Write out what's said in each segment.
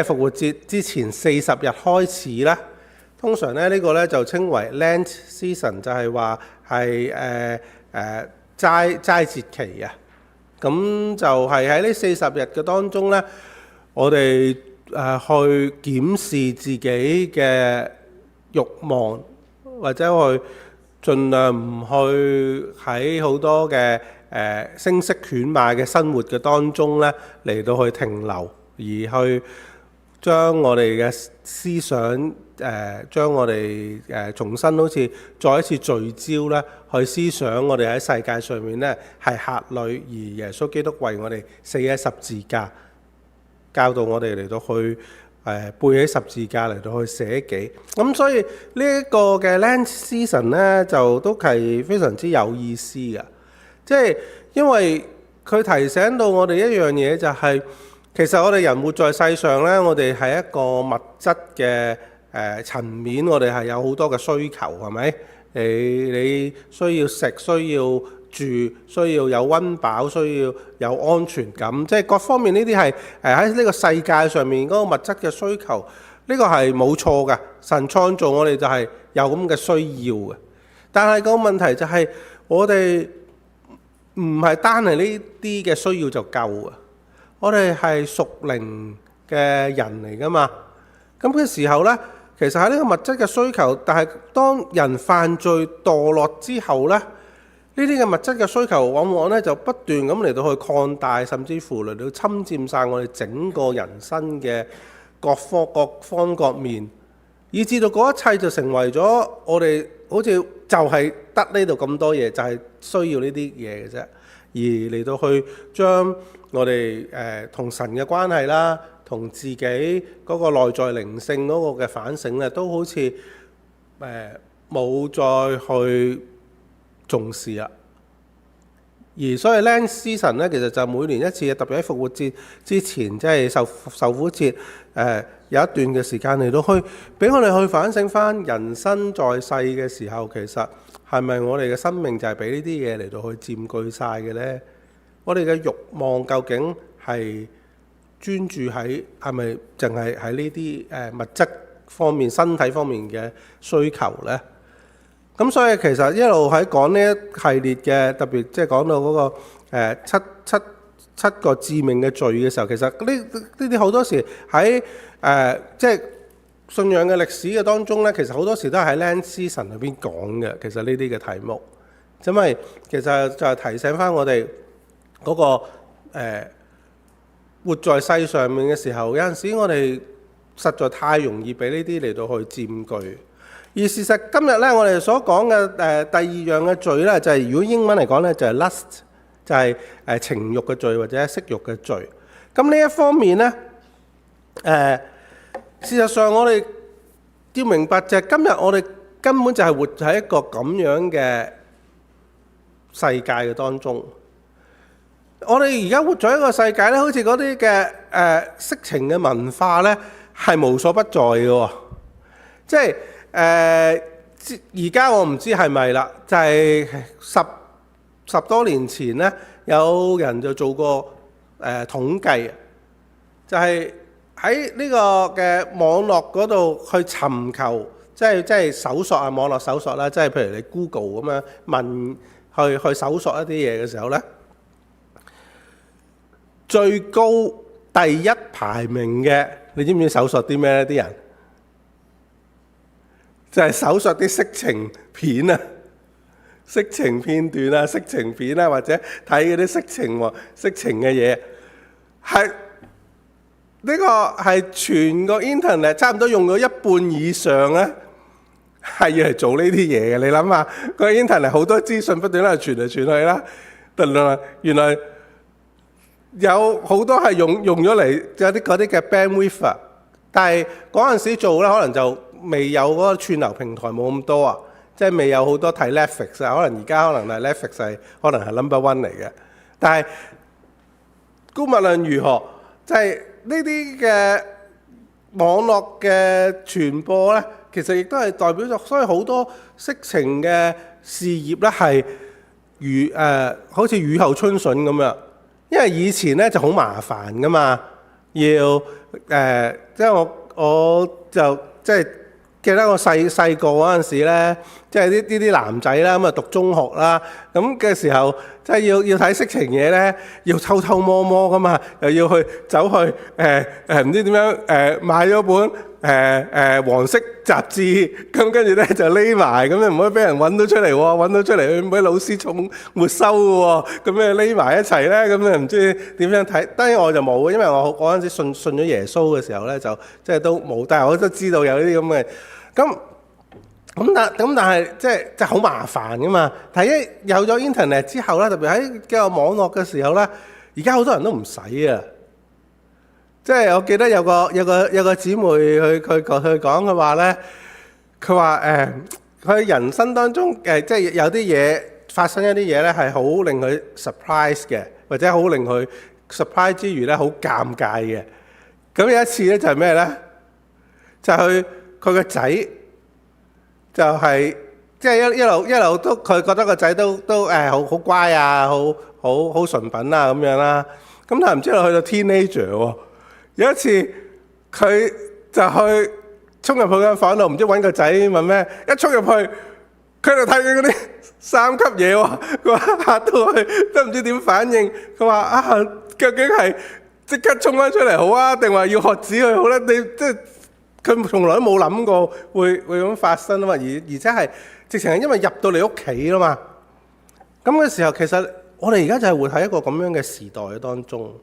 復活節之前40日開始咧，通常咧呢個咧就稱為 Lent season， 就係話係齋節期啊。咁就係喺呢40日嘅當中咧，我哋去檢視自己嘅慾望，或者去盡量唔去喺好多嘅聲色犬馬嘅生活嘅當中咧嚟到去停留，而去將我哋嘅思想將我哋重新好似再一次聚焦咧，去思想我哋喺世界上面咧係客旅，而耶穌基督為我哋死喺十字架，教導我哋嚟到去背起十字架嚟到去捨己。咁所以呢一個嘅 Lent season 咧就都係非常之有意思嘅，即係因為佢提醒到我哋一樣嘢，就係其實我哋人活在世上咧，我哋係一個物質嘅層面，我哋係有好多嘅需求，係咪？你需要食，需要住，需要有溫飽，需要有安全感，即係各方面呢啲係喺呢個世界上面嗰個物質嘅需求，呢個係冇錯嘅。神創造我哋就係有咁嘅需要嘅，但係個問題就係我哋唔係單係呢啲嘅需要就夠啊！我哋係屬靈嘅人嚟噶嘛，咁嘅時候呢，其實喺呢個物質嘅需求，但係當人犯罪墮落之後呢，呢啲嘅物質嘅需求往往呢就不斷咁嚟到去擴大，甚至乎嚟到侵佔晒我哋整個人生嘅各方各面，以至到嗰一切就成為咗我哋好似就係得呢度咁多嘢，就係需要呢啲嘢嘅啫，而嚟到去將我哋同神嘅關係啦，同自己嗰個內在靈性嗰個嘅反省咧，都好似冇再去重視啦。而所以 Lent season 咧，其實就每年一次，特別喺復活節之前，即係受苦節有一段嘅時間嚟到去俾我哋去反省翻人生在世嘅時候，其實係咪我哋嘅生命就係俾呢啲嘢嚟到去佔據晒嘅呢？我哋嘅慾望究竟係專注喺係咪淨係喺呢啲物質方面、身體方面嘅需求呢？咁所以其實一路喺講呢一系列嘅，特別即係講到嗰個七個致命嘅罪嘅時候，其實呢啲好多時喺即係信仰嘅歷史嘅當中呢，其實好多時都係喺 Lent season 裏邊講嘅。其實呢啲嘅題目，因為其實就係提醒翻我哋嗰個活在世上面嘅時候，有陣時我哋實在太容易俾呢啲嚟到去佔據。而事實今日咧，我哋所講嘅第二樣嘅罪咧，就係如果英文嚟講咧，就係 lust，就係情慾嘅罪或者色慾嘅罪。咁呢一方面咧，事實上我哋要明白就係今日我哋根本就係活喺一個咁樣嘅世界嘅當中。我哋而家活在一個世界咧，好似嗰啲嘅色情嘅文化咧，係無所不在嘅喎。即係而家我唔知係咪啦，就係十多年前咧，有人就做過統計，就係喺呢個嘅網絡嗰度去尋求，即係搜索啊，網絡搜索啦，即係譬如你 Google 咁樣問去搜索一啲嘢嘅時候咧，最高第一排名嘅，你知唔知搜索啲咩咧？啲人就係搜索啲色情片啊、色情片段啊、色情片啊，或者睇嗰啲色情嘅嘢，係呢個係全個 internet 差唔多用咗一半以上咧，係要嚟做呢啲嘢嘅。你諗下，個 internet 好多資訊不斷喺度傳嚟傳去啦，原來有好多係用咗嚟有啲嗰啲嘅 bandwidth， 但係嗰陣時做咧，可能就未有嗰個串流平台冇咁多啊，即係未有好多睇 Netflix 啊，可能而家可能係 Netflix 係可能係 number one 嚟嘅。但係無論如何，就係呢啲嘅網絡嘅傳播咧，其實亦都係代表咗，所以好多色情嘅事業咧係好似雨後春筍咁樣。因為以前咧就好麻煩噶嘛，要即係我就即係記得我細個嗰陣時咧，即係啲男仔啦，咁啊讀中學啦，咁嘅時候即係要睇色情嘢咧，要偷偷摸摸噶嘛，又要走去唔知點樣買咗本黃色雜誌，咁跟住咧就匿埋，咁你唔可以俾人揾到出嚟喎，揾到出嚟會俾老師重沒收嘅喎，咁你匿埋一齊咧，咁你唔知點樣睇？當然我就冇，因為我嗰陣時信咗耶穌嘅時候咧，就即係都冇，但係我都知道有呢啲咁嘅。但係即係好麻煩噶嘛。但係一有咗 internet 之後咧，特別喺個網絡嘅時候咧，而家好多人都唔使啊。即係我記得有個姊妹佢講嘅話咧，佢話佢人生當中即係有啲嘢發生一啲嘢咧，係好令佢 surprise 嘅，或者好令佢 surprise 之餘咧，好尷尬嘅。咁有一次咧就係咩咧？就係佢個仔就係即係一路都佢覺得個仔都好乖啊，好純品啊咁樣啦。咁但係唔知道去到 teenager 喎，有一次佢就去衝入佢間房度，唔知揾個仔問咩，一衝入去佢就睇緊嗰啲3級嘢喎，佢話嚇到佢都唔知點反應。佢話啊，究竟係即刻衝翻出嚟好啊，定話要喝止佢好咧？你即係佢從來都冇諗過會咁發生啊嘛，而且係直情係因為入到你屋企啦嘛。咁嘅時候，其實我哋而家就係活喺一個咁樣嘅時代當中。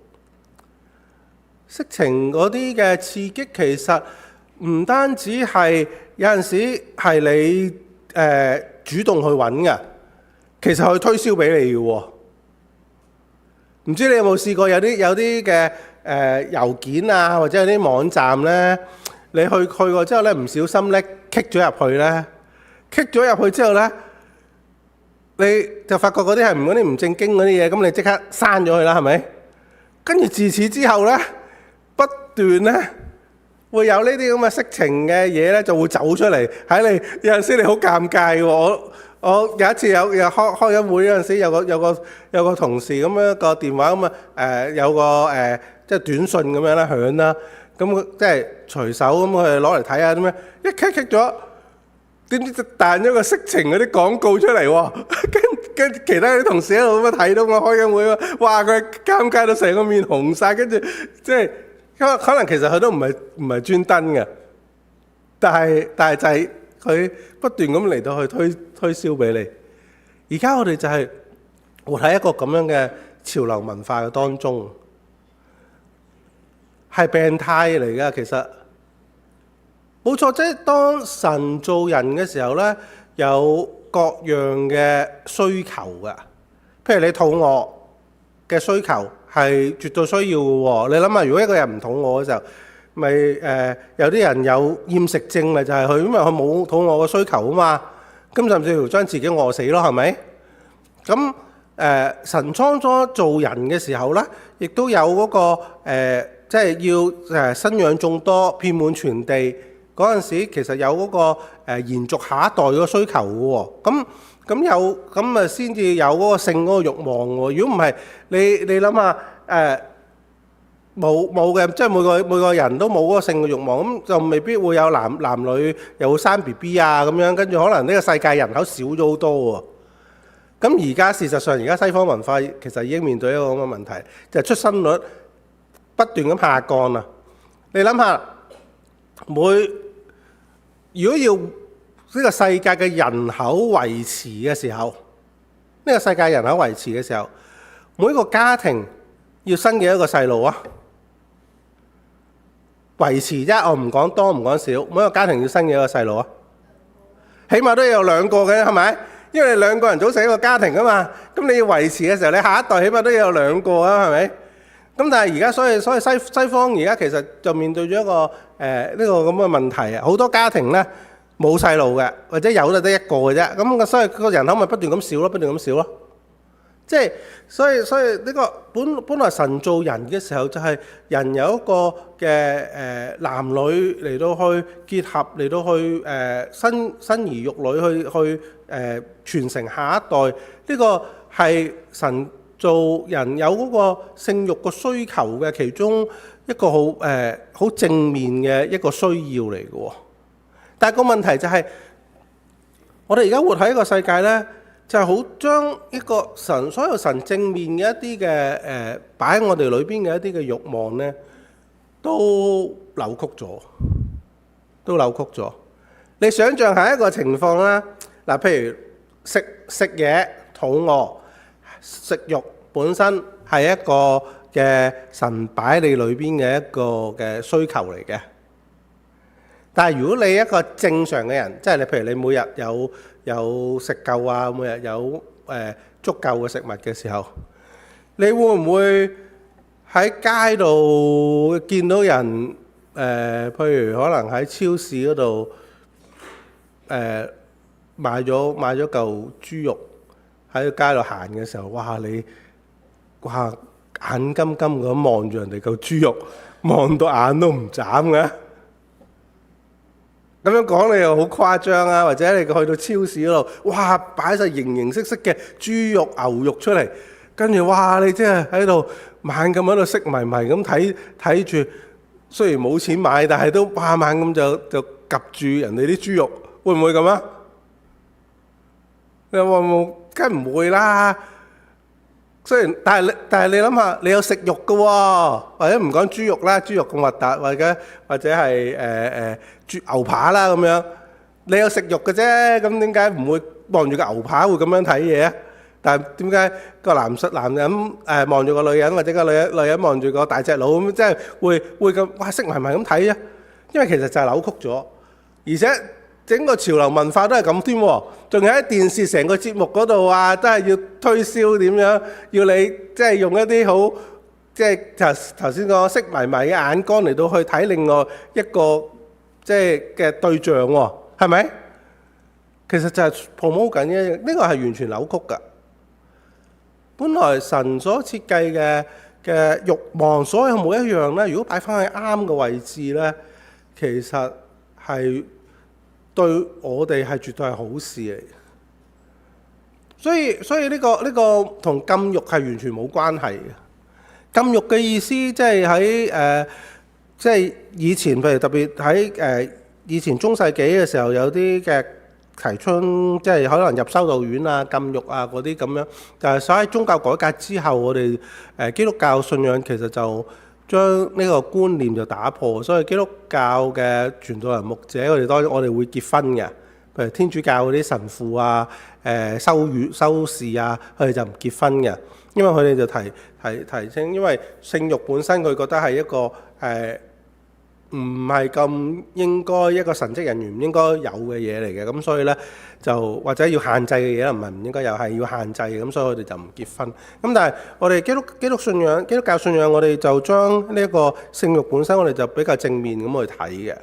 色情嗰啲嘅刺激，其實唔單止係有陣時係你主動去揾嘅，其實佢推銷俾你嘅喎。唔知你有冇試過有啲嘅郵件啊，或者有啲網站咧？你去過之後咧，唔小心咧，kick咗入去咧，kick咗入去之後咧，你就發覺嗰啲唔正經嗰啲嘢，咁你即刻刪咗佢啦，係咪？跟住自此之後咧，不斷咧會有呢啲咁嘅色情嘅嘢咧，就會走出嚟喺你。有陣時你好尷尬喎，我有一次有開緊會嗰陣時，有個同事咁樣個電話咁啊有個即係短信咁樣啦響啦。咁即係隨手咁佢攞嚟睇下點樣，一 kick 咗，點知就彈咗個色情嗰啲廣告出嚟喎。跟其他啲同事喺度咁樣睇到我開緊會喎，哇！佢尷尬到成個面紅晒，跟住即係可能其實佢都唔係專登嘅，但係就係佢不斷咁嚟到去推銷俾你。而家我哋就係活喺一個咁樣嘅潮流文化嘅當中。係病態嚟㗎，其實冇錯。即係當神造人嘅時候咧，有各樣嘅需求㗎。譬如你肚餓嘅需求係絕對需要嘅喎。你諗下，如果一個人唔肚餓嘅時候，咪有啲人有厭食症，咪就係佢，因為佢冇肚餓嘅需求啊嘛。咁甚至乎將自己餓死咯，係咪？咁神創初造人嘅時候咧，亦都有嗰個即係要生養眾多，遍滿全地嗰陣時，其實有嗰個延續下一代嗰個需求嘅喎。咁啊先至有嗰個性嗰個慾望喎。如果唔係，你諗下冇嘅，即係每個人都冇嗰個性嘅慾望，咁就未必會有男女又會生 BB 啊咁樣，跟住可能呢個世界人口少咗好多喎。咁而家事實上，而家西方文化其實已經面對一個咁嘅問題，就係出生率不斷咁下降啦。你諗下，如果要呢個世界嘅人口維持嘅時候，呢個世界人口維持嘅時候，每一個家庭要生幾多個細路啊？維持啫，我唔講多唔講少，每一個家庭要生幾多個細路啊？起碼都要有2個嘅，係咪？因為你2個人組成一個家庭啊嘛。咁你要維持嘅時候，你下一代起碼都要有2個啊，係咪？咁但係而家所以西方而家其實就面對咗一個呢個咁嘅問題啊！好多家庭咧冇細路嘅，或者有就得1個嘅啫。咁所以個人口咪不斷咁少咯，不斷咁少咯。即係所以呢個本來神造人嘅時候就係人有一個嘅男女嚟到去結合，嚟到去生兒育女去傳承下一代。呢個係神做人有嗰個性慾個需求嘅其中一個好正面嘅一個需要嚟嘅喎。但係個問題就係，我哋而家活喺一個世界咧，就係好將一個所有神正面嘅一啲嘅擺喺我哋裏邊嘅一啲嘅慾望咧，都扭曲咗。你想象下一個情況啦，嗱，譬如食嘢肚餓，食慾本身係一個嘅神擺你裏邊嘅一個嘅需求嚟嘅。但係如果你一個正常嘅人，即係你譬如你每日有食夠啊，每日有足夠嘅食物嘅時候，你會唔會喺街度見到人譬如可能喺超市嗰度買咗嚿豬肉喺個街度行嘅時候，你眼金金咁望住人哋嚿豬肉，望到眼都唔眨嘅？咁樣講你又好誇張啊！或者你去到超市嗰度，擺晒形形色色嘅豬肉、牛肉出嚟，跟住你真係喺度猛咁喺度色迷迷咁睇住，雖然冇錢買，但係都猛咁就夾住人哋啲豬肉，會唔會咁啊？你話冇，梗係唔會啦。雖然，但係你諗下，你有食肉嘅喎，或者唔講豬肉啦，豬肉咁核突，或者係牛扒啦咁樣，你有食肉嘅啫，咁點解唔會望住個牛扒會咁樣睇嘢啊？但係點解個男人望住個女人，或者個女人望住個大隻佬咁，即係會咁色迷迷咁睇啊？因為其實就係扭曲咗，而且整個潮流文化都係咁添喎，仲有喺電視成個節目嗰度都係要推銷點樣，要你即係用一啲好即係頭先講色迷迷嘅眼光嚟到去睇另外一個即係嘅對象喎，係咪？其實就係 promote 緊嘅，呢個係完全扭曲㗎。本來神所設計嘅慾望，所有每一樣咧，如果擺翻喺啱嘅位置咧，其實係對我哋係絕對係好事嚟。所以呢個同禁慾係完全冇關係嘅。禁慾嘅意思即係喺即係以前，譬如特別喺以前中世紀嘅時候，有啲嘅提倡，即係可能入修道院啊、禁慾啊嗰啲咁樣。但係所喺宗教改革之後，我哋基督教信仰其實就將呢個觀念就打破。所以基督教嘅傳道人牧者，我哋會結婚嘅。譬如天主教嗰啲神父啊、修士啊，佢哋就唔結婚嘅，因為佢哋就提清，因為性慾本身佢覺得係一個唔係咁應該，一個神職人員唔應該有嘅嘢嚟嘅，咁所以咧就或者要限制嘅嘢，唔係唔應該有，係要限制嘅，咁所以我哋就唔結婚。咁但係我哋基督教信仰，我哋就將呢一個性慾本身，我哋就比較正面咁去睇嘅。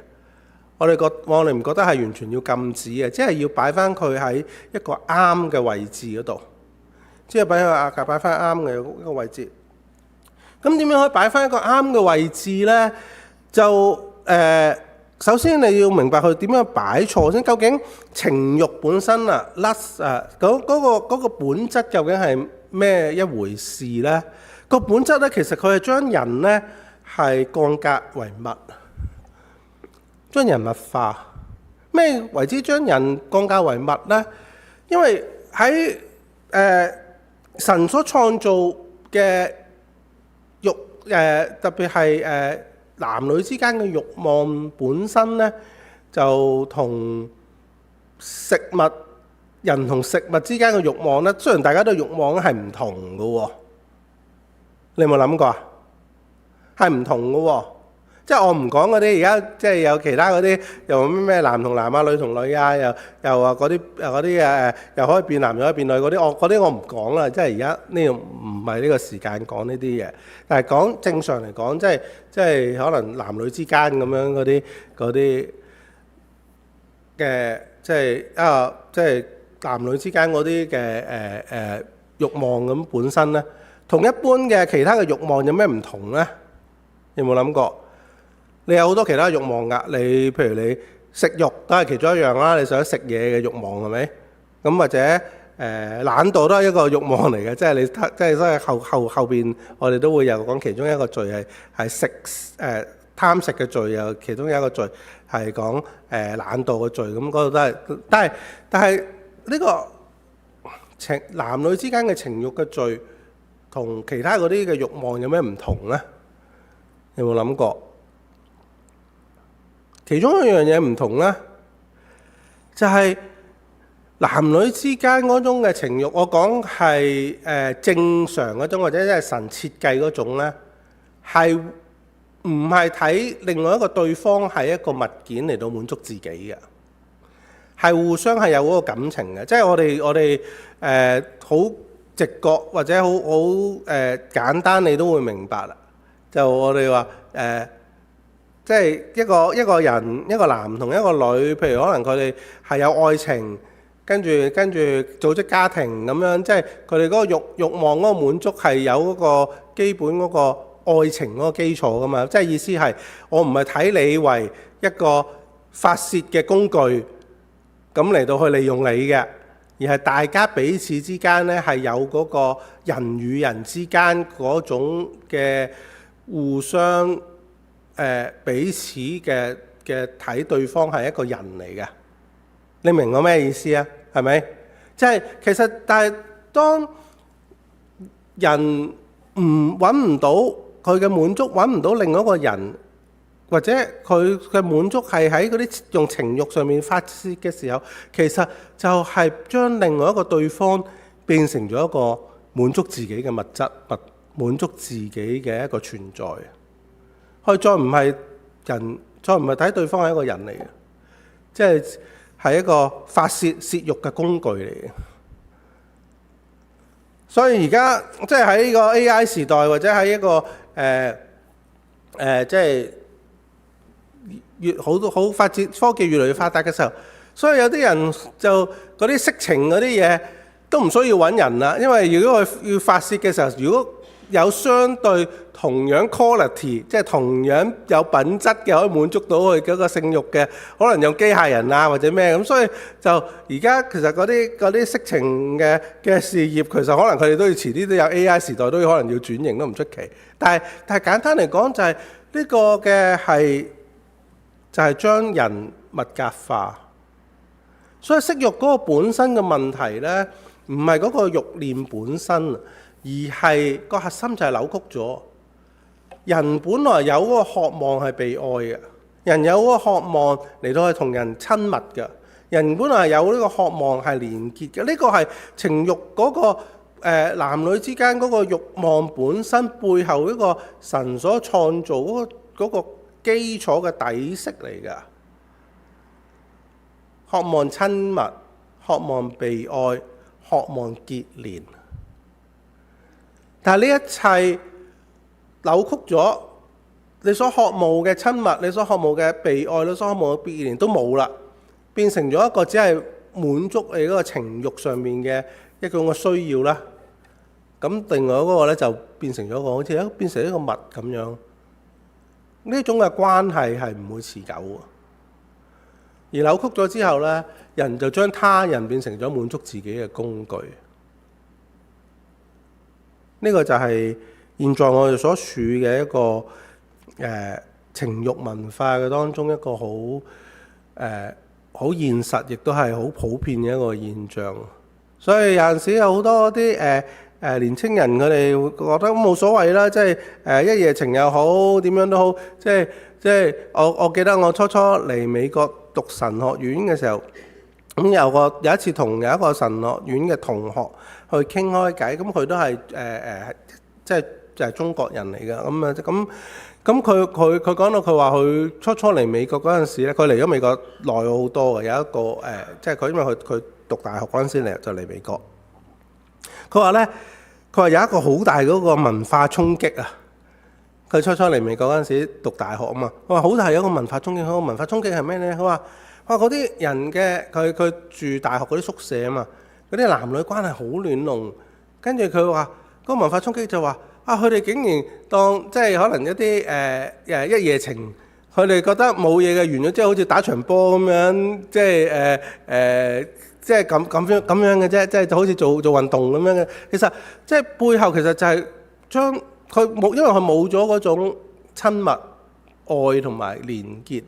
我哋唔覺得係完全要禁止嘅，即係要擺翻佢喺一個啱嘅位置嗰度，即係擺翻啱嘅一個位置。咁點樣可以擺翻一個啱嘅位置咧？就首先你要明白佢點樣擺錯先。究竟情慾本身lust 嗰個本質究竟係咩一回事咧？個本質咧，其實佢係將人咧係降格為物，將人物化。咩為之將人降格為物咧？因為喺神所創造嘅慾，特別係男女之間嘅慾望本身咧，就同人同食物之間嘅慾望咧，雖然大家都慾望係唔同嘅喎，你有冇諗過啊？係唔同嘅喎，即係我唔講嗰啲而家即係有其他嗰啲又咩男同男啊、女同女啊，又話嗰啲又可以變男又可以變女嗰啲，我唔講啦，即係而家呢個唔係呢個時間講呢啲嘢。但係講正常嚟講，即係可能男女之間咁樣嗰啲嘅，即係男女之間嗰啲嘅慾望咁本身咧，同一般嘅其他嘅慾望有咩唔同咧？有冇諗過？你有好多其他慾望㗎，譬如你食慾都係其中一樣啦，你想食嘢嘅慾望係咪？咁或者懶惰都係一個慾望嚟嘅，即係你即係所以後邊我哋都會有講其中一個罪係貪食嘅罪，又其中有一個罪係講懶惰嘅罪，咁嗰度都係，但係呢個男女之間嘅情慾嘅罪同其他嗰啲嘅慾望有咩唔同呢？有冇諗過？其中一樣嘢唔同呢，就係男女之間嗰種嘅情慾，我講係正常嗰種或者即係神設計嗰種呢，係唔係睇另外一個對方係一個物件嚟到滿足自己嘅，係互相係有嗰個感情嘅。即係我哋好直覺或者好簡單，你都會明白啦。就我哋話即係一個人一個男同一個女，譬如可能佢哋係有愛情，跟住組織家庭咁樣，即係佢哋嗰個慾望嗰個滿足係有嗰個基本嗰個愛情嗰個基礎噶嘛。即係意思係我唔係睇你為一個發泄嘅工具咁嚟到去利用你嘅，而係大家彼此之間咧係有嗰個人與人之間嗰種嘅互相彼此嘅睇對方係一個人嚟嘅。你明我咩意思啊？係咪？即係其實但係當人揾唔到佢嘅滿足，揾唔到另外一個人，或者佢嘅滿足係喺嗰啲用情慾上面發泄嘅時候，其實就係將另外一個對方變成咗一個滿足自己嘅物質，滿足自己嘅一個存在。佢再唔係人，再唔係睇對方係一個人嚟嘅，即係一個發泄慾嘅工具嚟嘅。所以而家即係喺呢個 AI 時代，或者喺一個即係好發展科技越嚟越發達嘅時候，所以有啲人就嗰啲色情嗰啲嘢都唔需要揾人啦，因為如果佢要發泄嘅時候，如果有相對同樣 quality， 即係同樣有品質嘅，可以滿足到佢嗰個性慾嘅，可能用機械人啊或者咩咁，所以就而家其實嗰啲色情嘅事業，其實可能佢哋都要遲啲都有 AI 時代，都可能要轉型都唔出奇。但係簡單嚟講就係呢個嘅係就係將人物格化，所以色慾嗰個本身嘅問題呢，唔係嗰個慾念本身，而係個核心就係扭曲咗。人本來有嗰個渴望係被愛嘅，人有嗰個渴望嚟到係同人親密嘅，人本來有呢個渴望係連結嘅。呢個係情慾嗰個男女之間嗰個慾望本身背後一個神所創造嗰個基礎嘅底色嚟㗎。渴望親密，渴望被愛，渴望結連。但係呢一切扭曲咗，你所渴慕嘅親密，你所渴慕嘅被愛，你所渴慕嘅結連都冇啦，變成咗一個只係滿足你嗰個情慾上面嘅一種嘅需要啦。咁另外嗰個咧就變成咗一個好似變成一個物咁樣。呢種嘅關係係唔會持久嘅。而扭曲咗之後咧，人就將他人變成咗滿足自己嘅工具。呢個就係現在我哋所處嘅一個情慾文化嘅當中一個好現實，亦都係好普遍嘅一個現象。所以有陣時有好多啲年青人佢哋會覺得冇所謂啦，即係一夜情又好，點樣都好，即係我記得我初嚟美國讀神學院嘅時候，咁有一次同有一個神學院嘅同學去傾開偈，咁佢都係即係中國人嚟嘅，咁佢講到佢話佢初嚟美國嗰陣時咧，佢嚟咗美國耐好多嘅，有一個即係佢因為佢讀大學嗰陣時嚟美國，佢話有一個好大嗰個文化衝擊啊！佢初嚟美國嗰陣時讀大學啊嘛，佢話好大有一個文化衝擊，嗰個文化衝擊係咩咧？佢話嗰啲人嘅佢住大學嗰啲宿舍啊嘛，嗰啲男女關係好亂龍，跟住佢話嗰個文化衝擊就話佢哋竟然當即係可能一啲一夜情佢哋覺得冇嘢嘅完咗，即係好似打場波咁樣，即係即係咁樣嘅啫，即係就好似做運動咁樣嘅。其實即係背後其實就係將佢冇，因為佢冇咗嗰種親密愛同埋連結，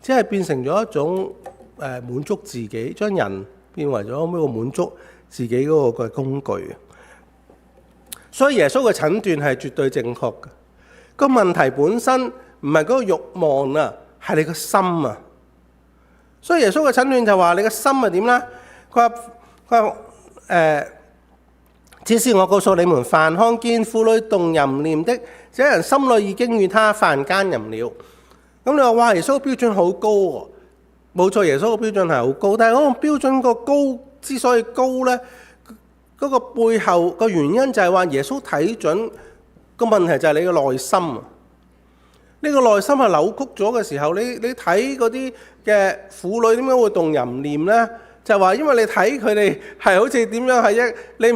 只係變成咗一種滿足自己，將人變為咗一個滿足自己嗰個嘅工具。所以耶穌嘅診斷係絕對正確嘅。個問題本身唔係嗰個慾望啊，係你個心啊。所以耶穌嘅診斷就話你個心係點咧？佢話只是我告訴你們，凡看見婦女動淫念的，這人心裏已經與他犯奸淫了。咁你話哇，耶穌嘅標準好高喎。冇錯，耶穌嘅標準係好高，但係嗰個標準個高之所以高咧，嗰個背後個原因就係話耶穌睇準個問題就係你嘅內心啊。呢個內心係扭曲咗嘅時候，你睇嗰啲嘅婦女點解會動淫念咧？就係話因為你睇佢哋係好似點樣係你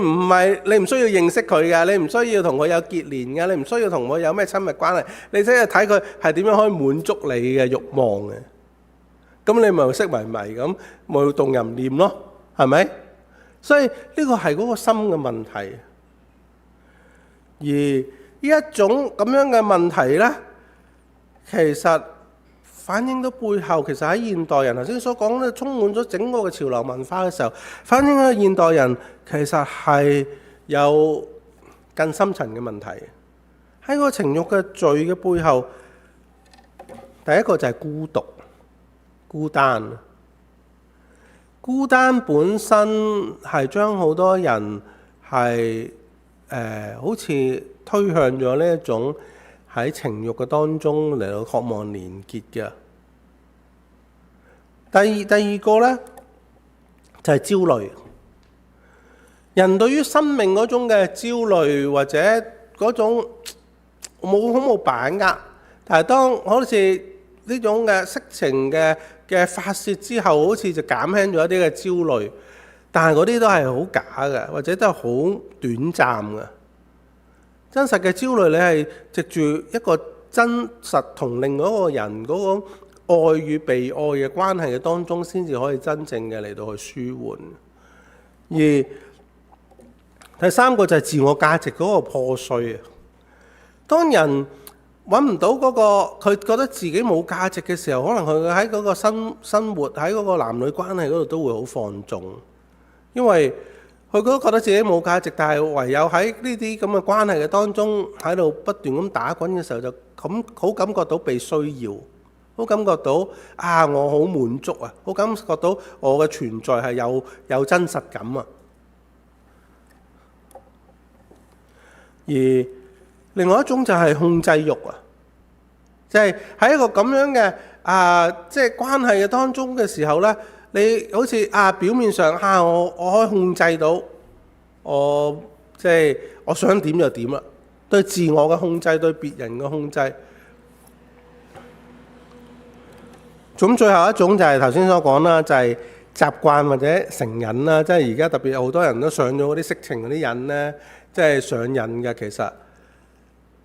唔需要認識佢嘅，你唔需要同佢有結連嘅，你唔需要同佢有咩親密關係，你只係睇佢係點樣可以滿足你嘅慾望嘅。咁你咪色迷迷咁，咪動淫念咯，係咪？所以呢個係嗰個心嘅問題。而呢一種咁樣嘅問題咧，其實反映到背後，其實喺現代人頭先所講咧，充滿咗整個嘅潮流文化嘅時候，反映喺現代人其實係有更深層嘅問題。喺個情慾嘅罪嘅背後，第一個就係孤獨、孤單。孤單本身係將好多人係好似推向咗呢一種喺情慾嘅當中嚟到渴望連結嘅。第二個咧就係焦慮。人對於生命嗰種嘅焦慮或者嗰種冇把握，但係當好似呢種嘅色情嘅發泄之後，好似就減輕咗一啲嘅焦慮，但係嗰啲都係好假嘅，或者都係好短暫嘅。真實嘅焦慮，你係藉住一個真實同另外一個人嗰個愛與被愛嘅關係嘅當中，先至可以真正嘅嚟到去舒緩。而第三個就係自我價值嗰個破碎啊！當人揾唔到嗰個佢覺得自己冇價值嘅時候，可能佢喺嗰個生活喺嗰個男女關係嗰度都會好放縱，因為佢都覺得自己冇價值，但係唯有喺呢啲咁嘅關係嘅當中喺度不斷咁打滾嘅時候，就咁好感覺到被需要，好感覺到我好滿足啊，好感覺到我嘅存在係有真實感啊。而另外一種就係控制慾啊，就係喺一個咁樣嘅即係關係嘅當中嘅時候咧，你好似表面上我可以控制到我即係我想點就點啦，對自我嘅控制，對別人嘅控制。咁最後一種就係頭先所講啦，就係習慣或者成癮啦，即係而家特別有好多人都上咗嗰啲色情嗰啲癮咧，即係上癮嘅，其實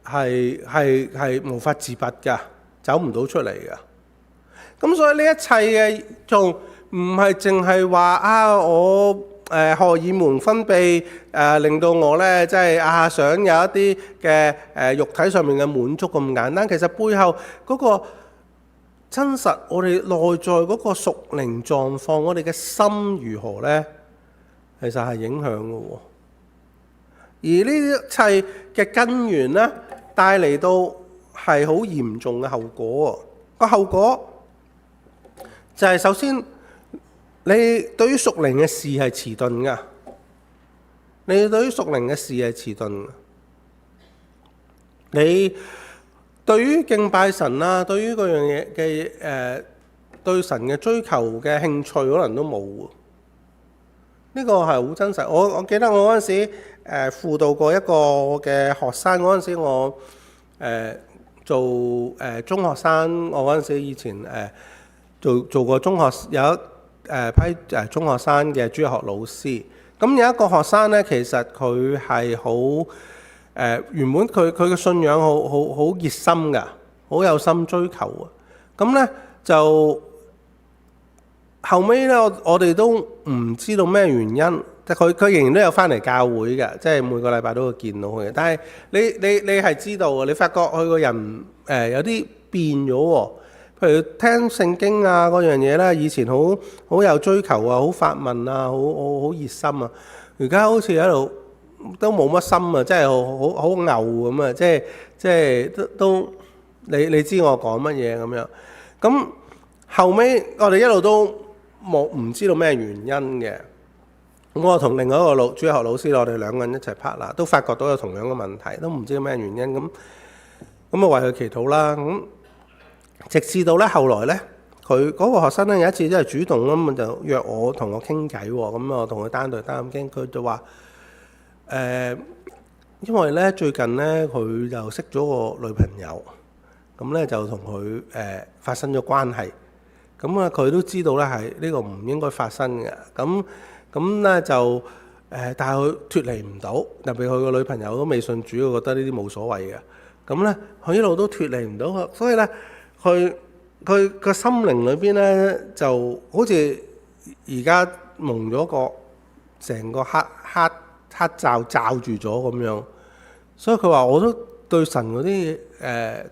係無法自拔㗎，走唔到出嚟㗎。咁所以呢一切嘅仲唔係淨係話我荷爾蒙分泌令到我咧即係想有一啲嘅肉體上面嘅滿足咁簡單。其實背後嗰個真實，我哋內在嗰個屬靈狀況，我哋嘅心如何咧，其實係影響嘅喎。而呢一切嘅根源咧，帶嚟到係好嚴重嘅後果。個後果就係首先，你對於屬靈嘅事係遲鈍噶。你對於屬靈嘅事係遲鈍。你對於敬拜神啦，對於嗰樣嘢嘅對神嘅追求嘅興趣，可能都冇。呢個係好真實。我記得我嗰陣時輔導過一個嘅學生，嗰陣時我做中學生，我嗰陣時以前做過中學有一批中學生嘅主日學老師。咁有一個學生咧，其實佢係好原本佢嘅信仰好熱心㗎，好有心追求啊。咁咧就後尾咧，我哋都唔知道咩原因。佢仍然都有翻嚟教會嘅，即係每個禮拜都會見到佢嘅。但係你係知道嘅，你發覺佢個人有啲變咗喎。譬如聽聖經啊嗰樣嘢咧，以前好有追求啊，好發問啊，好熱心啊。而家好似喺度都冇乜心啊，即係好牛咁啊！即係都你知我講乜嘢咁樣。咁後尾我哋一路都唔知道咩原因嘅。咁我同另外一個主日學老師，我哋兩個人一齊 partner，都發覺到有同樣嘅問題，都唔知咩原因。咁啊為佢祈禱啦。咁直至到咧後來咧，佢嗰個學生咧有一次真係主動咁就約我同我傾偈喎。咁我同佢單對單咁傾，佢就話因為咧最近咧佢就識咗個女朋友，咁咧就同佢發生咗關係。咁啊佢都知道咧係呢個唔應該發生嘅。咁咧就但係佢脫離唔到，特別佢個女朋友都未信主，佢覺得呢啲冇所謂嘅。咁咧佢一路都脫離唔到，所以咧佢個心靈裏邊咧就好似而家蒙咗個成個黑罩罩住咗咁樣。所以佢話我都對神嗰啲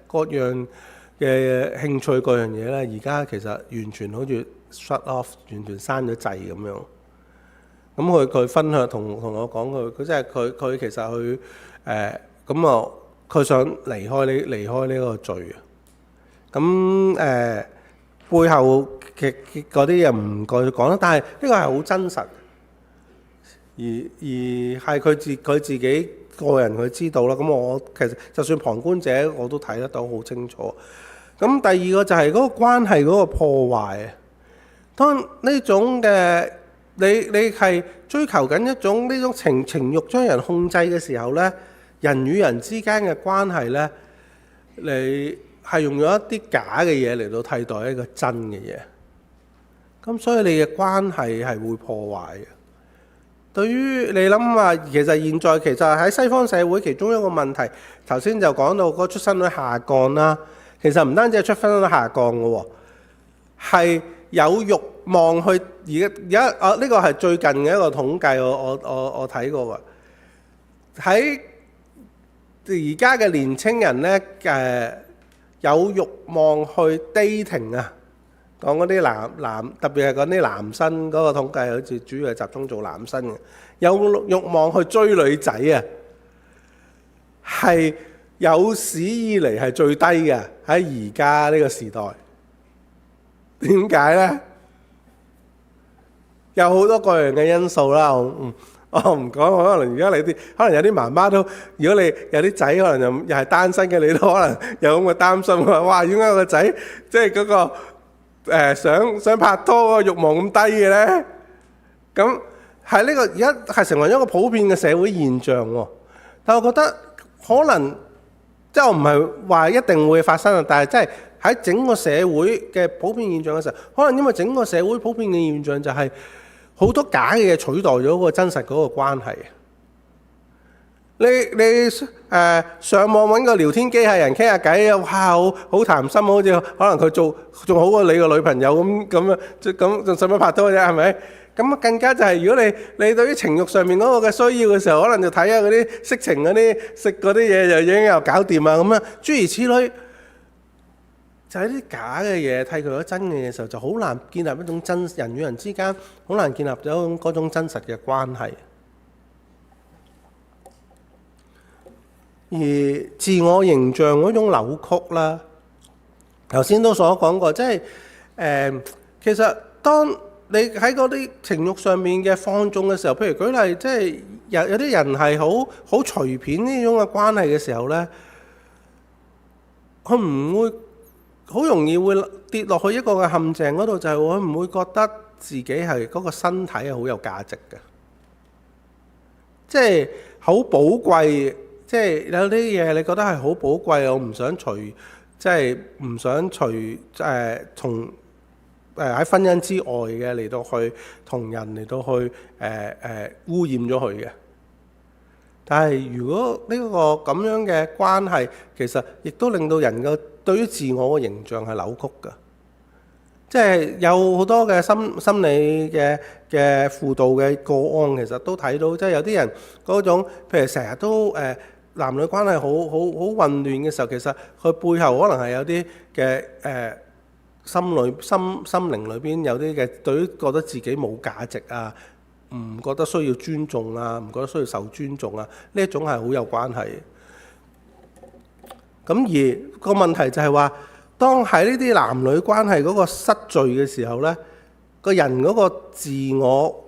各樣嘅興趣各樣嘢咧，而家其實完全好似 shut off， 完全閂咗掣咁樣。咁佢分享同我講，佢即係佢其實佢咁啊，佢想離開呢個罪啊。咁背後嘅嗰啲又唔該講啦，但係呢個係好真實，而係佢自己個人佢知道啦。咁我其實就算旁觀者我都睇得到好清楚。咁第二個就係嗰個關係嗰個破壞啊。當呢種嘅你係追求緊一種呢種情慾將人控制嘅時候咧，人與人之間嘅關係咧，你係用咗一啲假嘅嘢嚟到替代一個真嘅嘢。咁所以你嘅關係係會破壞嘅。對於你諗下，其實現在喺西方社會其中一個問題，頭先就講到嗰個出生率下降啦。其實唔單止係出生率下降嘅喎，係有慾望去而家呢個係最近嘅一個統計，我睇過嘅。喺而家嘅年青人咧有慾望去 dating 啊，講嗰啲男特別係嗰啲男生嗰個統計，好似主要係集中做男生嘅，有慾望去追女仔啊，係有史以嚟係最低嘅喺而家呢個時代。點解咧？有好多個樣嘅因素啦。我唔講，可能而家可能有啲媽媽都，如果你有啲仔可能又係單身嘅，你都可能有咁嘅擔心啊！哇，點解個仔即係嗰個想拍拖嗰個慾望咁低嘅咧？咁係呢個而家係成為一個普遍嘅社會現象喎。但我覺得可能即係我唔係話一定會發生啊，但係即係喺整個社會嘅普遍現象嘅時候，可能因為整個社會普遍嘅現象就係好多假嘅嘢取代咗嗰個真實嗰個關係。你上網揾個聊天機械人傾下偈啊，哇好談心，好似可能佢仲好過你個女朋友咁啊，咁仲使乜拍拖啫？係咪？咁更加就係如果你對於情慾上面嗰個嘅需要嘅時候，可能就睇下嗰啲色情嗰啲食嗰啲嘢就已經又搞掂啊咁樣，諸如此類。就係啲假嘅嘢替佢咗真嘅嘢嘅時候，就好難建立一種人與人之間好難建立咗嗰種真實嘅關係。而自我形象嗰種扭曲啦，頭先都所講過，即係其實當你喺嗰啲情慾上面嘅放縱嘅時候，譬如舉例，即係有啲人係好隨便呢種嘅關係嘅時候咧，佢唔會好容易會跌落去一個嘅陷阱嗰度，就係佢唔會覺得自己係嗰個身體係好有價值嘅，即係好寶貴。即係有啲嘢你覺得係好寶貴，我唔想即係唔想從喺婚姻之外嘅嚟到去同人嚟到去污染咗佢嘅。但係如果呢個咁樣嘅關係，其實亦都令到人嘅對於自我嘅形象係扭曲㗎。即係有好多嘅心理嘅輔導嘅個案，其實都睇到，即係有啲人嗰種，譬如成日都男女關係好混亂嘅時候，其實佢背後可能係有啲嘅心靈裏邊有啲嘅，對於覺得自己冇價值啊，唔覺得需要尊重啊，唔覺得需要受尊重啊，呢一種係好有關係嘅。咁而個問題就係話，當喺呢啲男女關係嗰個失序嘅時候呢，個人嗰個自我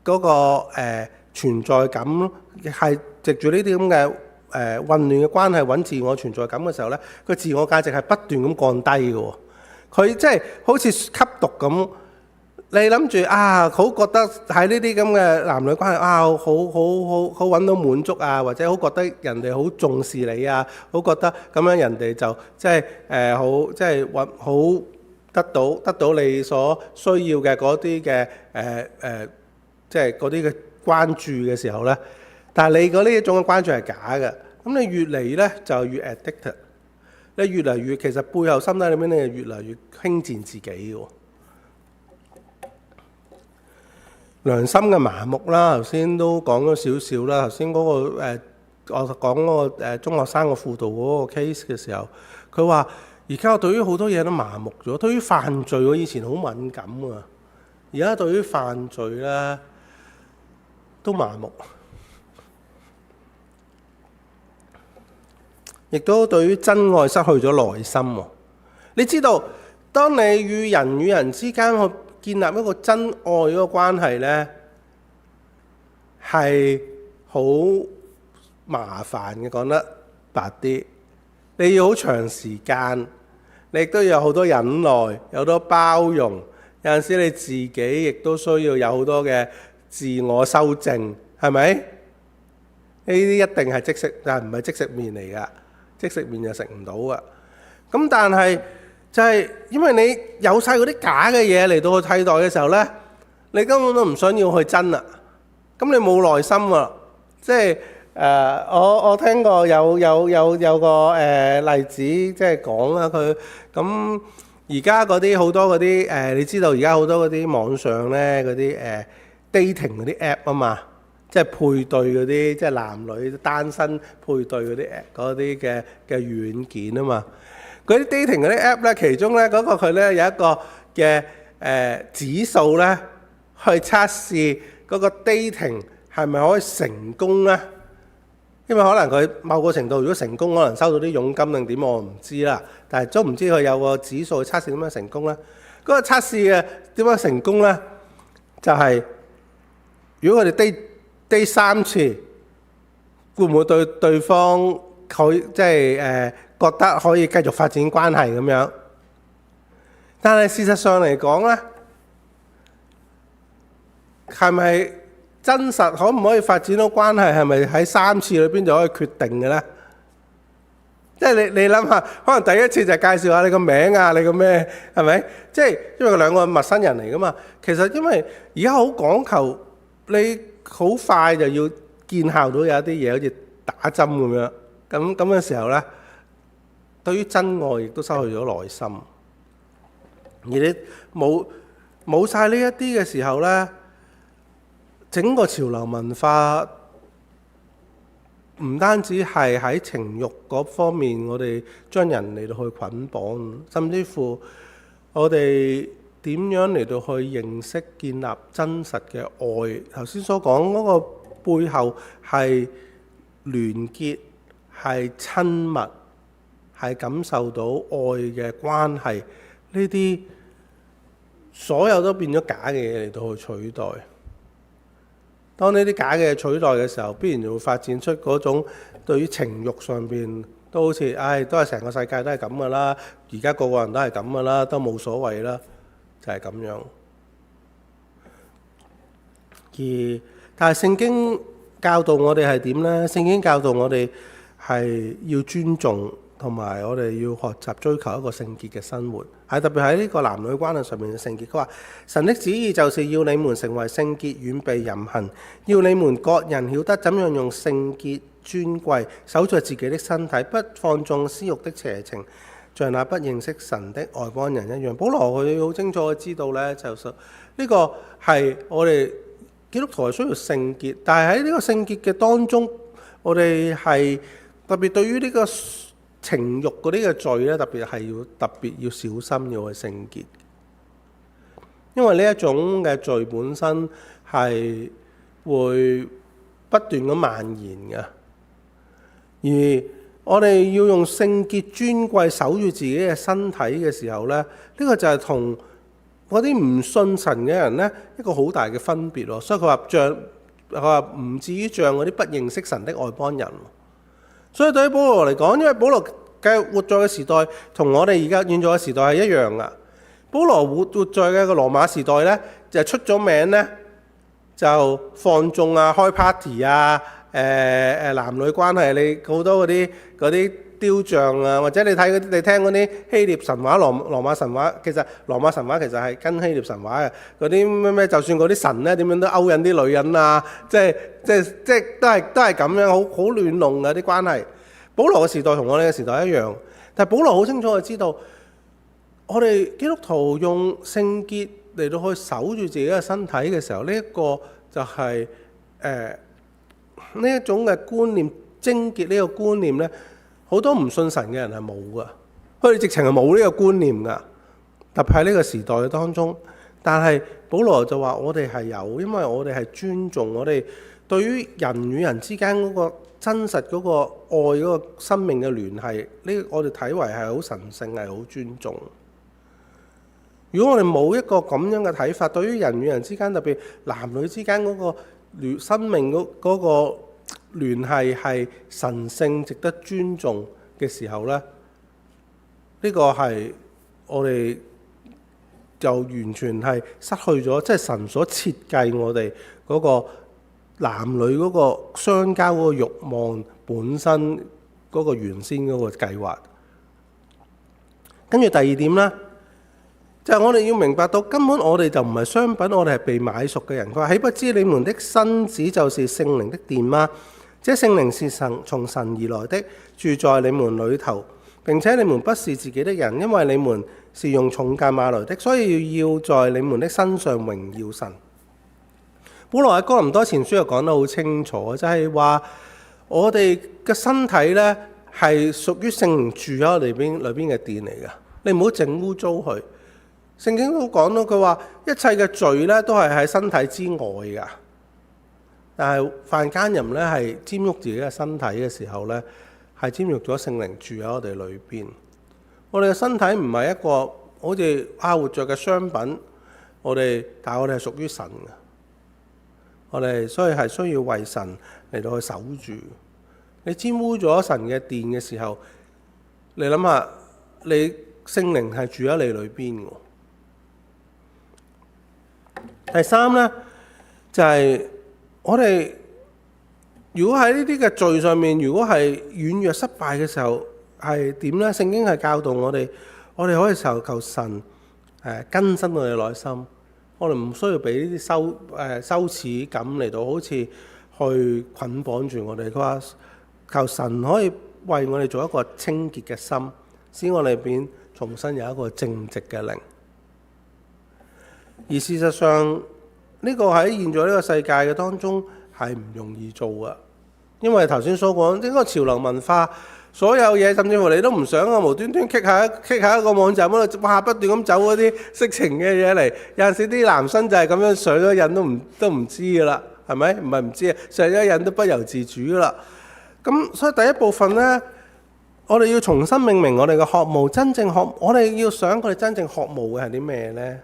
嗰個存在感係藉住呢啲咁嘅混亂嘅關係揾自我存在感嘅時候呢，個自我價值係不斷咁降低嘅。佢即係好似吸毒咁，你諗住好覺得喺呢啲咁嘅男女關係好揾到滿足啊，或者好覺得人哋好重視你啊，好覺得咁樣人哋就即係好即係好得到你所需要嘅嗰啲嘅即係嗰啲嘅關注嘅時候呢，但係你嗰呢一種嘅關注係假嘅，咁你越嚟呢就越 addicted， 你越嚟越其實背後心底裏面你係越嚟越輕賤自己嘅。良心嘅麻木啦，頭先都講咗少少啦。頭先嗰個我講嗰個中學生嘅輔導嗰個 case 嘅時候，佢話而家我對於好多嘢都麻木咗。對於犯罪我以前好敏感啊，而家對於犯罪咧都麻木，亦都對於真愛失去咗耐心喎。你知道，當你與人之間去建立一個真愛嗰個關係呢，係好麻煩嘅。講得白啲，你要好長時間，你亦都要有好多忍耐，有好多包容。有陣時你自己亦都需要有好多嘅自我修正，係咪？呢啲一定係即食，但係唔係即食麵嚟㗎。即食麵就食唔到㗎。咁但係就係因為你有晒嗰啲假嘅嘢嚟到去替代嘅時候呢，你根本都唔想要去真啦。咁你冇耐心喎。即係我聽過有個例子，即係講啦，佢咁而家嗰啲好多嗰啲你知道而家好多嗰啲網上呢嗰啲dating 嗰啲 app 啊嘛，即係配對嗰啲，即係男女單身配對嗰啲嘅軟件啊嘛。嗰啲 dating 嗰啲 app 咧，其中咧嗰個佢咧有一個嘅指數咧，去測試嗰個 dating 係咪可以成功咧？因為可能佢某個程度如果成功，可能收到啲佣金定點，我唔知啦。但係都唔知佢有個指數去測試點樣成功咧？嗰個測試嘅點樣成功咧？就係如果佢哋 date 3次，會唔會對對方佢即係覺得可以繼續發展關係咁樣？但係事實上嚟講咧，係咪真實可唔可以發展到關係？係咪喺3次裏邊就可以決定嘅咧？即係你諗下，可能第一次就介紹下你個名啊，你個咩係咪？即係因為佢兩個陌生人嚟噶嘛。其實因為而家好講求你好快就要見效到有一啲嘢，好似打針咁樣。咁嘅時候咧，對於真愛亦都失去咗耐心。而你冇晒呢一啲嘅時候咧，整個潮流文化唔單止係喺情慾嗰方面，我哋將人嚟到去捆綁，甚至乎我哋點樣嚟到去認識建立真實嘅愛。頭先所講嗰個背後係聯結，係親密，係感受到愛嘅關係，呢啲所有都變咗假嘅嘢嚟到去取代。當呢啲假嘅取代嘅時候，必然就會發展出嗰種對於情慾上邊都好似，都係成個世界都係咁噶啦，而家個個人都係咁噶啦，都冇所謂啦，就係咁樣。但係聖經教導我哋係點呢？聖經教導我哋係要尊重，同埋我哋要學習追求一個聖潔嘅生活，係特別喺呢個男女關係上面嘅聖潔。佢話神的旨意就是要你們成為聖潔，遠避淫行，要你們各人曉得怎樣用聖潔尊貴守住自己的身體，不放縱私慾的邪情，像那不認識神的外邦人一樣。保羅佢好清楚知道呢，就是呢個係我哋基督徒係需要聖潔，但係喺呢個聖潔嘅當中，我哋係特別對於呢個情慾嗰啲嘅罪咧，特別要小心要去聖潔，因為呢一種嘅罪本身係會不斷咁蔓延嘅，而我哋要用聖潔尊貴守住自己嘅身體嘅時候咧，呢個就係同嗰啲唔信神嘅人咧一個好大嘅分別咯。所以佢話唔至於像嗰啲不認識神的外邦人。所以對於保羅嚟講，因為保羅嘅活在嘅時代同我哋而家現在嘅時代係一樣噶。保羅活在嘅個羅馬時代咧，就出咗名咧，就放縱啊、開 party 啊、男女關係，你好多嗰啲雕像啊，或者你聽嗰啲希臘神話、羅馬神話，其實羅馬神話其實係跟希臘神話嘅嗰啲咩，就算嗰啲神咧點樣都勾引啲女人啊，即係都係咁樣，好亂弄嘅啲關係。保羅嘅時代同我哋嘅時代一樣，但係保羅好清楚就知道，我哋基督徒用聖潔嚟到去守住自己嘅身體嘅時候，呢一個就係呢一種嘅觀念，貞潔呢個觀念咧。好多唔信神嘅人係冇噶，佢哋直情係冇呢個觀念噶，特別喺呢個時代當中。但係保羅就話我哋係有，因為我哋係尊重我哋對於人與人之間嗰個真實嗰個愛嗰個生命嘅聯繫，呢我哋睇為係好神聖，係好尊重。如果我哋冇一個咁樣嘅睇法，對於人與人之間，特別男女之間嗰個生命嗰個聯繫係神聖值得尊重嘅時候咧，呢個係我哋就完全係失去咗，即係神所設計我哋嗰個男女嗰個相交嗰個慾望本身嗰個原先嗰個計劃。跟住第二點咧，就係我哋要明白到根本我哋就唔係商品，我哋係被買贖嘅人。佢話：豈不知你們的身子就是聖靈的殿嗎？這聖靈是從神而來的，住在你們裏頭。並且你們不是自己的人，因為你們是用重價買來的，所以要在你們的身上榮耀神。保羅喺哥林多前書又講得好清楚，就係話我哋嘅身體呢係屬於聖靈住喺我哋裏邊嘅殿嚟㗎。你唔好整污糟佢。聖經都講到，佢話一切嘅罪呢都係喺身體之外㗎。但係犯奸淫咧，係沾喐自己嘅身體嘅時候咧，係沾喐咗聖靈住喺我哋裏邊。我哋嘅身體唔係一個好似活着嘅商品，但係我哋係屬於神嘅。我哋所以係需要為神嚟到去守住。你沾污咗神嘅殿嘅時候，你諗下，你聖靈係住喺你裏邊嘅。第三咧就係、我哋如果喺呢啲嘅罪上面，如果係軟弱失敗嘅時候，係點呢？聖經係教導我哋可以求神更新我哋內心。我哋唔需要俾呢啲羞恥感嚟到好似去捆綁住我哋。佢話求神可以為我哋做一個清潔嘅心，使我哋變重新有一個正直嘅靈。而事實上，呢個喺現在呢個世界嘅當中係唔容易做嘅，因為頭先所講呢個潮流文化，所有嘢甚至乎你都唔想啊，無端端棘下一個網站嗰度，哇不斷咁走嗰啲色情嘅嘢嚟。有陣時啲男生就係咁樣上咗癮都唔知㗎啦，係咪？唔係唔知啊，上咗癮都不由自主㗎啦。咁所以第一部分呢，我哋要重新命名我哋嘅渴慕，我哋要想佢哋真正渴慕嘅係啲咩呢？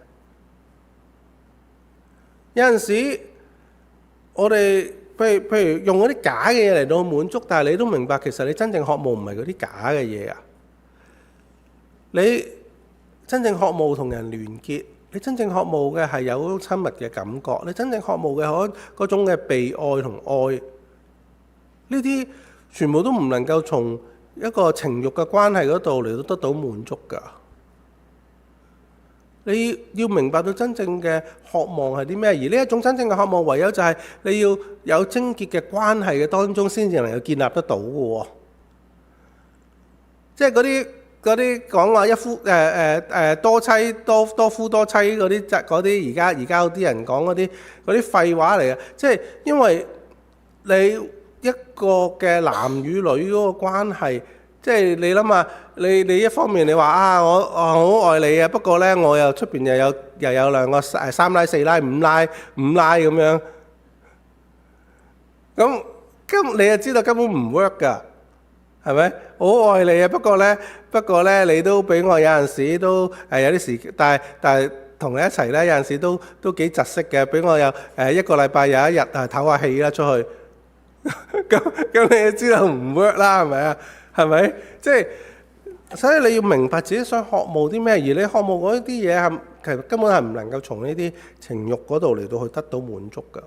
有陣時，我哋譬如用嗰啲假嘅嘢嚟到滿足，但係你都明白，其實你真正渴慕唔係嗰啲假嘅嘢啊！你真正渴慕同人聯結，你真正渴慕嘅係有親密嘅感覺，你真正渴慕嘅係嗰種嘅被愛同愛，呢啲全部都唔能夠從一個情慾嘅關係嗰度嚟到得到滿足㗎。你要明白到真正嘅渴望係啲咩，而呢一種真正嘅渴望，唯有就係你要有貞潔嘅關係嘅當中，先至能夠建立得到嘅喎。即係嗰啲嗰啲講話一夫多妻多夫多妻嗰啲而家有啲人講嗰啲廢話嚟嘅，即係因為你一個嘅男與女嗰個關係，即係你諗下，你一方面你話啊，我好愛你啊，不過咧我又出邊又有兩個三奶四奶五奶咁樣，咁你就知道根本唔 work 㗎。係咪？我好愛你啊！不過咧，你都俾我有陣時都有啲時，但係同你一齊咧，有陣時都幾窒息嘅。俾我有一個禮拜有一日唞下氣啦出去。咁你就知道唔 work 啦，係咪啊？係咪？即係所以你要明白自己想渴慕啲咩，而你渴慕嗰啲嘢係其實根本係唔能夠從呢啲情慾嗰度嚟到去得到滿足㗎。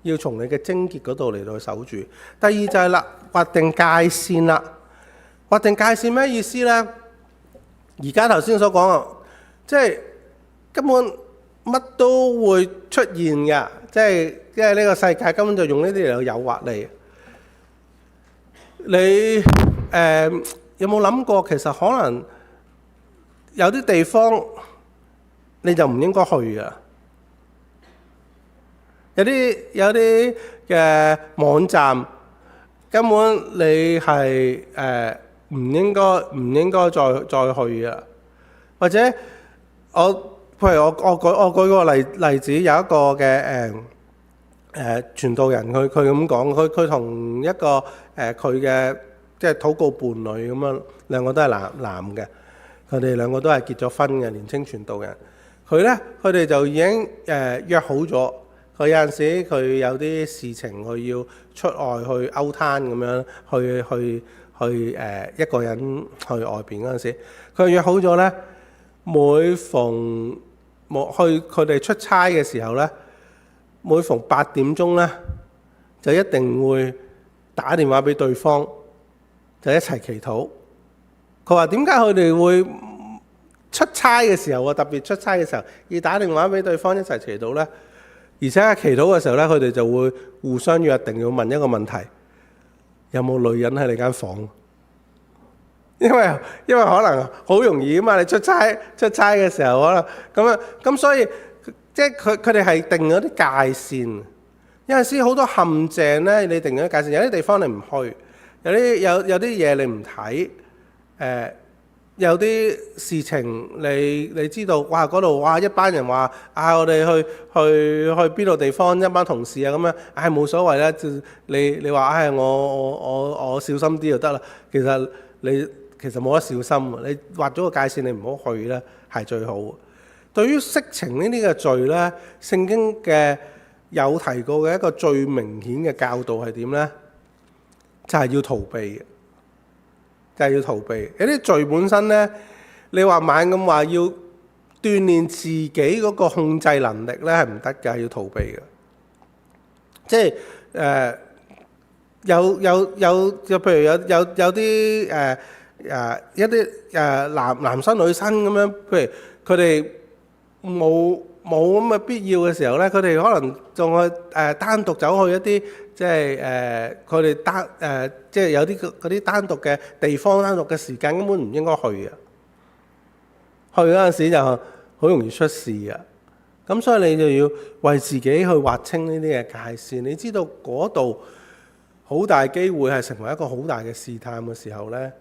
要從你嘅貞潔嗰度嚟到去守住。第二就係啦，劃定界線啦。劃定界線咩意思咧？而家頭先所講啊，即係根本乜都會出現嘅，即係呢個世界根本就用呢啲嚟去誘惑你。你有冇諗過其實可能有啲地方你就唔應該去㗎？有啲嘅網站根本你係唔應該再去嘅，或者譬如我舉個例子，有一個嘅傳道人佢咁講，佢同一個佢嘅即係禱告伴侶咁樣，兩個都係男嘅，佢哋兩個都係結咗婚嘅年青傳道人。佢哋就已經約好咗。佢有陣時佢有啲事情佢要出外去歐攤咁樣，去一個人去外邊嗰陣時，佢約好咗咧，每逢佢哋出差嘅時候咧，每逢8點鐘咧，就一定會打電話俾對方，就一齊祈禱。佢話點解佢哋會出差嘅時候啊，特別出差嘅時候要打電話俾對方一齊祈禱咧？而且喺祈禱嘅時候咧，佢哋就會互相約定要問一個問題：有冇女人喺你間房？因為可能好容易啊嘛，你出差嘅時候可能咁樣，咁所以即係佢哋係定咗啲界線。有陣時好多陷阱咧，你定咗界線，有啲地方你唔去，有啲嘢你唔睇，有啲事情你知道，哇嗰度哇一班人話我哋去邊度地方，一班同事啊咁樣，冇所謂啦。你話我小心啲就得啦。其實冇得小心，你劃咗個界線，你唔好去咧係最好。對於色情呢啲嘅罪咧，聖經嘅有提過嘅一個最明顯嘅教導係點咧？就係要逃避嘅。就係要逃避，有啲罪本身咧，你話猛咁話要鍛鍊自己嗰個控制能力咧，係唔得㗎，要逃避嘅。即係譬如有啲一啲男生女生咁樣，譬如佢哋冇咁嘅必要嘅時候咧，佢哋可能仲去單獨走去一啲即係佢哋即係有啲嗰啲單獨嘅地方、單獨嘅時間根本唔應該去嘅。去嗰陣時就好容易出事嘅。咁所以你就要為自己去劃清呢啲嘅界線。你知道嗰度好大機會係成為一個好大嘅試探嘅時候咧，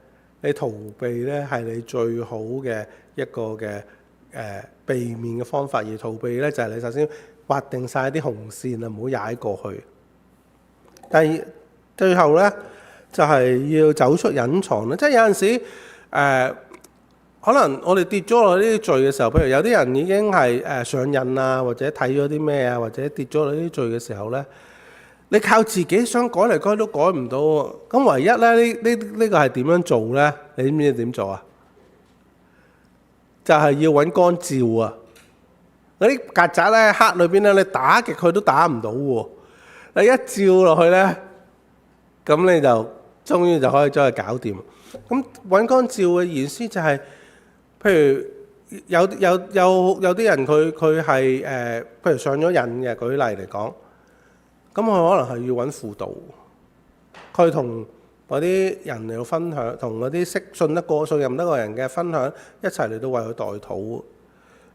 你逃避咧係你最好嘅一個嘅避免嘅方法。而逃避咧就係你首先劃定晒啲紅線啊，唔好踩過去。最後咧就係要走出隱藏啦。即係有陣時可能我哋跌咗落呢啲罪嘅時候，譬如有啲人已經係上癮啊，或者睇咗啲咩啊，或者跌咗落呢啲罪嘅時候咧，你靠自己想改嚟改都改唔到。咁唯一咧呢個係點樣做咧？你知唔知點做啊？就係要揾光照啊！嗰啲曱甴咧黑裏邊咧，你打極佢都打唔到喎。你一照落去咧，咁你就終於就可以將佢搞掂。咁揾光照嘅意思就係，譬如有啲人佢係譬如上咗癮嘅，舉例嚟講，咁佢可能係要揾輔導，佢同嗰啲人嚟到分享，同嗰啲信得過、信任得過人嘅分享，一齊嚟到為佢代禱。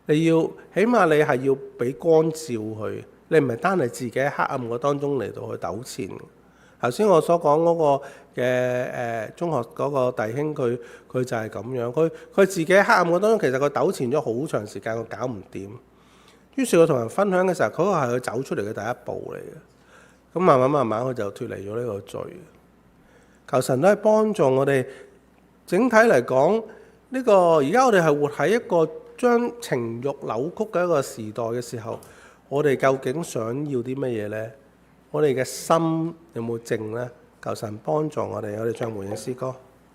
你要起碼你係要俾光照佢，你唔係單係自己喺黑暗嘅當中嚟到去糾纏。頭先我所講嗰個嘅中學嗰個弟兄，佢就係咁樣，佢自己喺黑暗嘅當中，其實佢糾纏咗好長時間，佢搞唔掂。於是佢同人分享嘅時候，嗰個係佢走出嚟嘅第一步嚟嘅。咁慢慢佢就脫離咗呢個罪。求神都係幫助我哋。整體嚟講，呢個而家我哋係活喺一個將情慾扭曲嘅一個時代嘅時候，我哋究竟想要啲乜嘢呢？我哋嘅心有冇靜呢？求神幫助我哋，我哋唱回應詩歌。